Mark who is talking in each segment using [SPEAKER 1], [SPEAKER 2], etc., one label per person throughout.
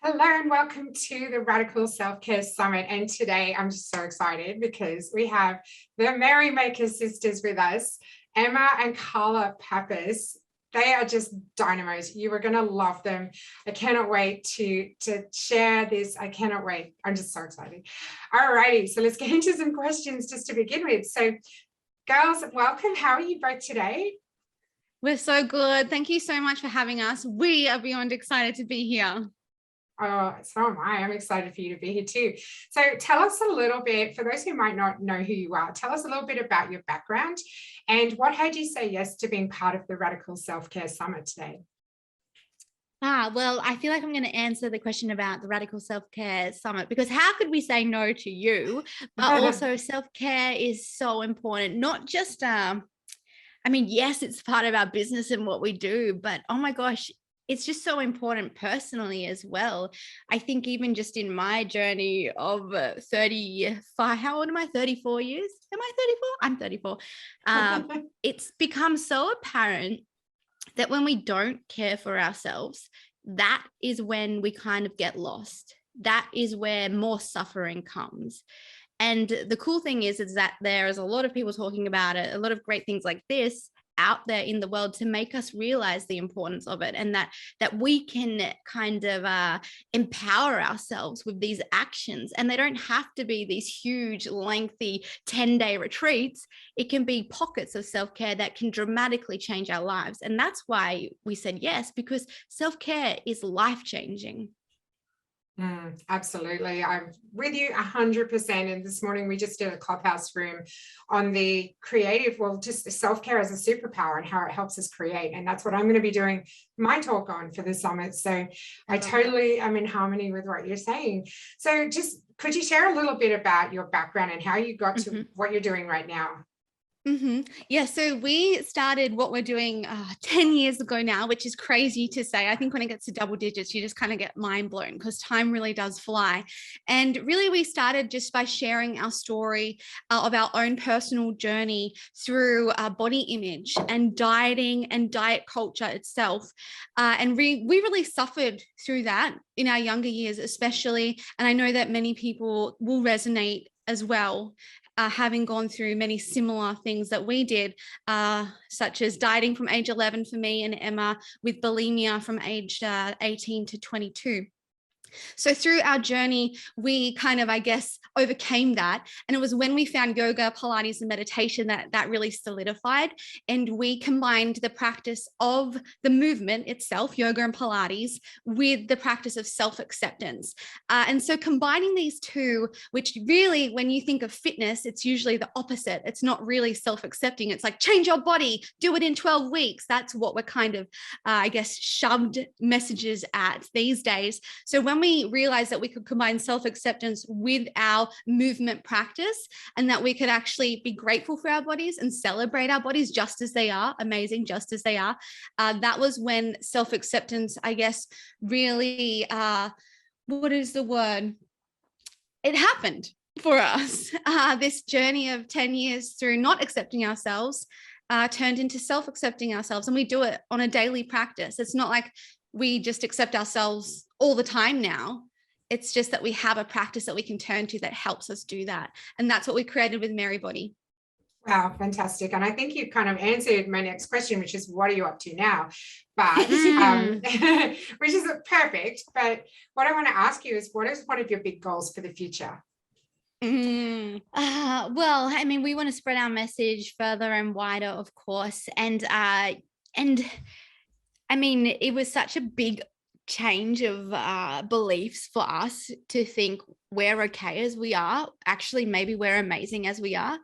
[SPEAKER 1] Hello and welcome to the Radical Self-Care Summit. And today I'm just so excited because we have the Merrymaker sisters with us, Emma and Carla Pappas. They are just dynamos. You are going to love them. I cannot wait to share this. I cannot wait. I'm just so excited. All righty. So let's get into some questions just to begin with. So girls, welcome. How are you both today?
[SPEAKER 2] We're so good. Thank you so much for having us. We are beyond excited to be here.
[SPEAKER 1] Oh, so am I. I'm excited for you to be here too. So tell us a little bit, for those who might not know who you are, tell us a little bit about your background and what had you say yes to being part of the Radical Self-Care Summit today?
[SPEAKER 2] Well, I feel like I'm going to answer the question about the Radical Self-Care Summit, because how could we say no to you? But also self-care is so important, not just, yes, it's part of our business and what we do, but oh my gosh, it's just so important personally as well. I think even just in my journey of 35, how old am I? 34 years? Am I 34? I'm 34. It's become so apparent that when we don't care for ourselves, that is when we kind of get lost. That is where more suffering comes. And the cool thing is that there's a lot of people talking about it, a lot of great things like this out there in the world to make us realize the importance of it, and that we can kind of empower ourselves with these actions. And they don't have to be these huge, lengthy 10-day retreats. It can be pockets of self-care that can dramatically change our lives. And that's why we said yes, because self-care is life-changing.
[SPEAKER 1] Absolutely. I'm with you 100%. And this morning we just did a clubhouse room on the creative, just the self-care as a superpower and how it helps us create. And that's what I'm going to be doing my talk on for the summit. So I totally am in harmony with what you're saying. So just could you share a little bit about your background and how you got to what you're doing right now?
[SPEAKER 2] Yeah, so we started what we're doing 10 years ago now, which is crazy to say. I think when it gets to double digits, you just kind of get mind blown because time really does fly. And really, we started just by sharing our story of our own personal journey through body image and dieting and diet culture itself. And we really suffered through that in our younger years, especially. And I know that many people will resonate as well, having gone through many similar things that we did, such as dieting from age 11 for me and Emma, with bulimia from age 18 to 22. So through our journey, we kind of, I guess, overcame that. And it was when we found yoga, Pilates, and meditation that really solidified. And we combined the practice of the movement itself, yoga and Pilates, with the practice of self-acceptance. And so combining these two, which really, when you think of fitness, it's usually the opposite. It's not really self-accepting. It's like, change your body, do it in 12 weeks. That's what we're kind of, I guess, shoved messages at these days. So when we realized that we could combine self-acceptance with our movement practice, and that we could actually be grateful for our bodies and celebrate our bodies just as they are, amazing, just as they are, that was when self-acceptance, I guess, really, what is the word? It happened for us. This journey of 10 years through not accepting ourselves turned into self-accepting ourselves. And we do it on a daily practice. It's not like we just accept ourselves all the time now. It's just that we have a practice that we can turn to that helps us do that. And that's what we created with Merrybody.
[SPEAKER 1] Wow, fantastic. And I think you kind of answered my next question, which is what are you up to now? But which is perfect. But what I want to ask you is, what is one of your big goals for the future?
[SPEAKER 2] Well, I mean, we want to spread our message further and wider, of course. And I mean, it was such a big change of beliefs for us to think we're okay as we are. Actually, maybe we're amazing as we are.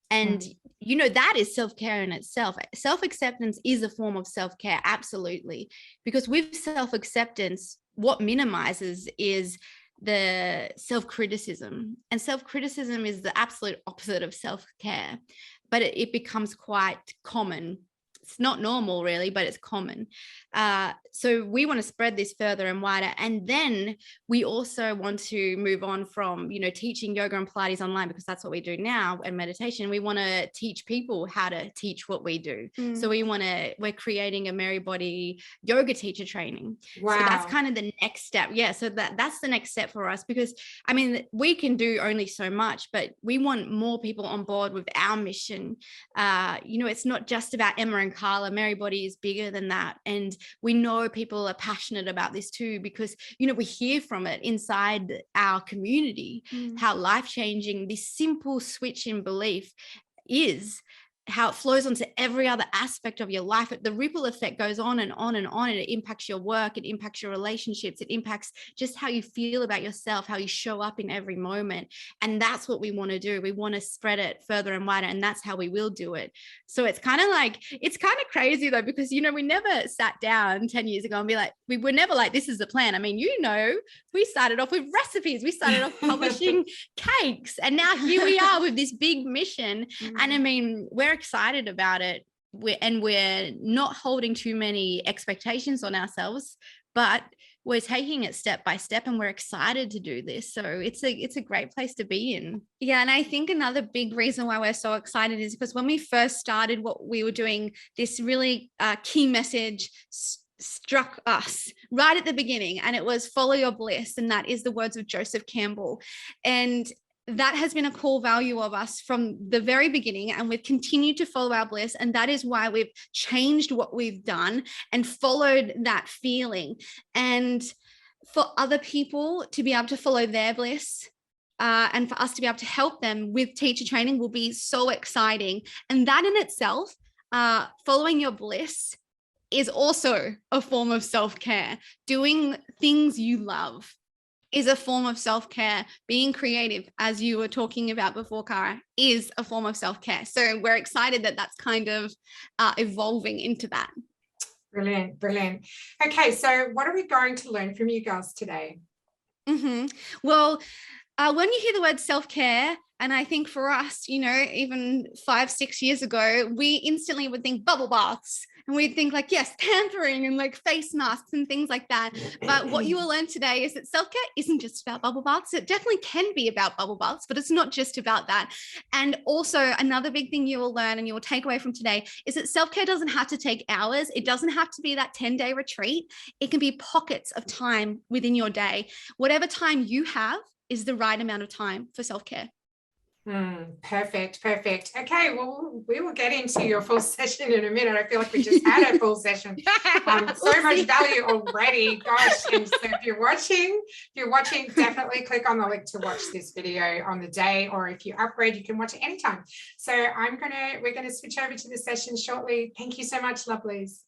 [SPEAKER 2] And, you know, that is self-care in itself. Self-acceptance is a form of self-care, absolutely. Because with self-acceptance, what minimizes is the self-criticism. And self-criticism is the absolute opposite of self-care, but it becomes quite common. it's not normal really, but it's common. So we want to spread this further and wider. And then we also want to move on from, teaching yoga and Pilates online, because that's what we do now, and meditation. We want to teach people how to teach what we do. So we're creating a Merry Body yoga teacher training.
[SPEAKER 1] Wow.
[SPEAKER 2] So that's kind of the next step. Yeah. So that's the next step for us, because I mean, we can do only so much, but we want more people on board with our mission. It's not just about Emma and Carla. Merry Body is bigger than that. And we know people are passionate about this too, because, we hear from it inside our community, how life-changing this simple switch in belief is, how it flows onto every other aspect of your life. The ripple effect goes on and on and on, and it impacts your work, it impacts your relationships, it impacts just how you feel about yourself, how you show up in every moment. And that's what we want to do. We want to spread it further and wider, and that's how we will do it. So it's kind of crazy though, because we never sat down 10 years ago and be like, we were never like, this is the plan. I mean, we started off with recipes, we started off publishing cakes, and now here we are with this big mission. And I mean, we're excited about it, we're not holding too many expectations on ourselves, but we're taking it step by step, and we're excited to do this. So it's a great place to be in. Yeah. And I think another big reason why we're so excited is because when we first started what we were doing, this really key message struck us right at the beginning, and it was follow your bliss. And that is the words of Joseph Campbell. And that has been a core value of us from the very beginning, and we've continued to follow our bliss. And that is why we've changed what we've done and followed that feeling. And for other people to be able to follow their bliss, and for us to be able to help them with teacher training will be so exciting. And that in itself, following your bliss is also a form of self-care. Doing things you love is a form of self-care. Being creative, as you were talking about before, Cara, is a form of self-care. So we're excited that that's kind of evolving into that.
[SPEAKER 1] Brilliant, brilliant. Okay, so what are we going to learn from you girls today?
[SPEAKER 2] Well, when you hear the word self-care, and I think for us, even 5-6 years ago, we instantly would think bubble baths. And we'd think like, yes, pampering and like face masks and things like that. But what you will learn today is that self-care isn't just about bubble baths. It definitely can be about bubble baths, but it's not just about that. And also another big thing you will learn and you will take away from today is that self-care doesn't have to take hours. It doesn't have to be that 10-day retreat. It can be pockets of time within your day. Whatever time you have is the right amount of time for self-care.
[SPEAKER 1] Perfect. Okay, well, we will get into your full session in a minute. I feel like we just had a full session. So much value already. Gosh. And so if you're watching, definitely click on the link to watch this video on the day, or if you upgrade, you can watch it anytime. So we're gonna switch over to the session shortly. Thank you so much, lovelies.